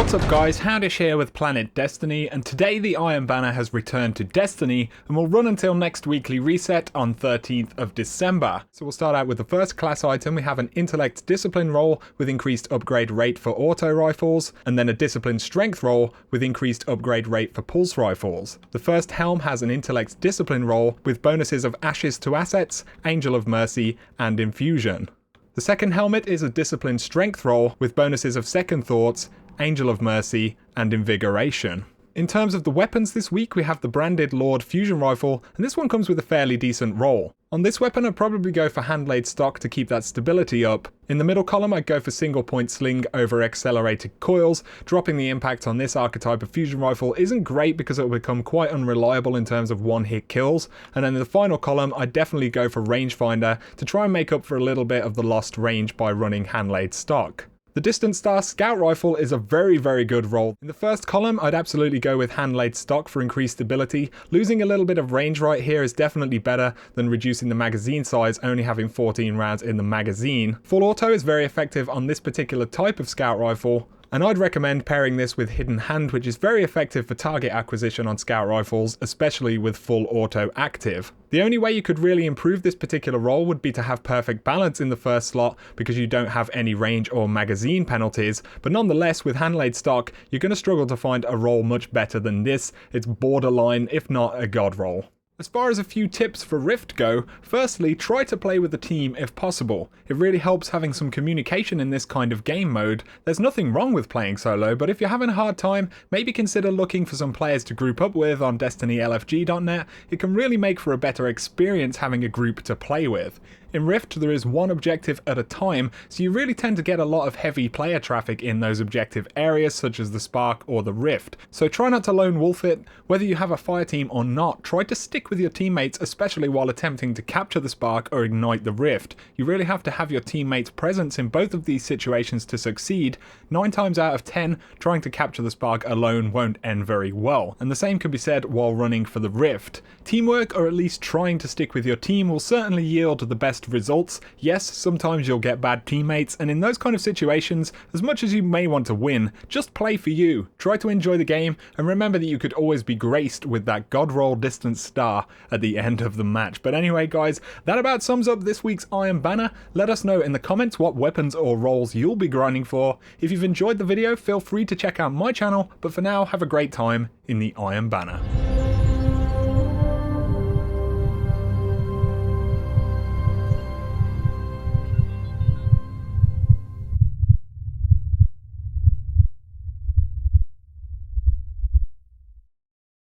What's up guys, Howdish here with Planet Destiny, and today the Iron Banner has returned to Destiny and will run until next weekly reset on 13th of December. So we'll start out with the first class item. We have an Intellect Discipline roll with increased upgrade rate for auto rifles, and then a Discipline Strength roll with increased upgrade rate for pulse rifles. The first helm has an Intellect Discipline roll with bonuses of Ashes to Assets, Angel of Mercy, and Infusion. The second helmet is a Discipline Strength roll with bonuses of Second Thoughts, Angel of Mercy, and Invigoration. In terms of the weapons this week, we have the Branded Lord Fusion Rifle, and this one comes with a fairly decent roll. On this weapon, I'd probably go for Handlaid stock to keep that stability up. In the middle column, I'd go for Single Point Sling over Accelerated Coils. Dropping the impact on this archetype of Fusion Rifle isn't great because it will become quite unreliable in terms of one-hit kills. And then in the final column, I'd definitely go for Rangefinder to try and make up for a little bit of the lost range by running Handlaid stock. The Distance Star Scout Rifle is a very good roll. In the first column, I'd absolutely go with Handlaid stock for increased stability. Losing a little bit of range right here is definitely better than reducing the magazine size, only having 14 rounds in the magazine. Full auto is very effective on this particular type of Scout Rifle, and I'd recommend pairing this with Hidden Hand, which is very effective for target acquisition on Scout Rifles, especially with full auto active. The only way you could really improve this particular roll would be to have perfect balance in the first slot because you don't have any range or magazine penalties, but nonetheless with Handlaid stock you're going to struggle to find a roll much better than this. It's borderline, if not a god roll. As far as a few tips for Rift go, firstly, try to play with a team if possible. It really helps having some communication in this kind of game mode. There's nothing wrong with playing solo, but if you're having a hard time, maybe consider looking for some players to group up with on DestinyLFG.net. It can really make for a better experience having a group to play with. In Rift, there is one objective at a time, so you really tend to get a lot of heavy player traffic in those objective areas, such as the Spark or the Rift. So try not to lone wolf it. Whether you have a fire team or not, try to stick with your teammates, especially while attempting to capture the Spark or ignite the Rift. You really have to have your teammates' presence in both of these situations to succeed. 9 times out of 10, trying to capture the Spark alone won't end very well, and the same can be said while running for the Rift. Teamwork, or at least trying to stick with your team, will certainly yield the best results. Yes, sometimes you'll get bad teammates, and in those kind of situations, as much as you may want to win, just play for you. Try to enjoy the game, and remember that you could always be graced with that god roll Distance Star at the end of the match. But anyway guys, that about sums up this week's Iron Banner. Let us know in the comments what weapons or rolls you'll be grinding for. If you've enjoyed the video, feel free to check out my channel, but for now, have a great time in the Iron Banner.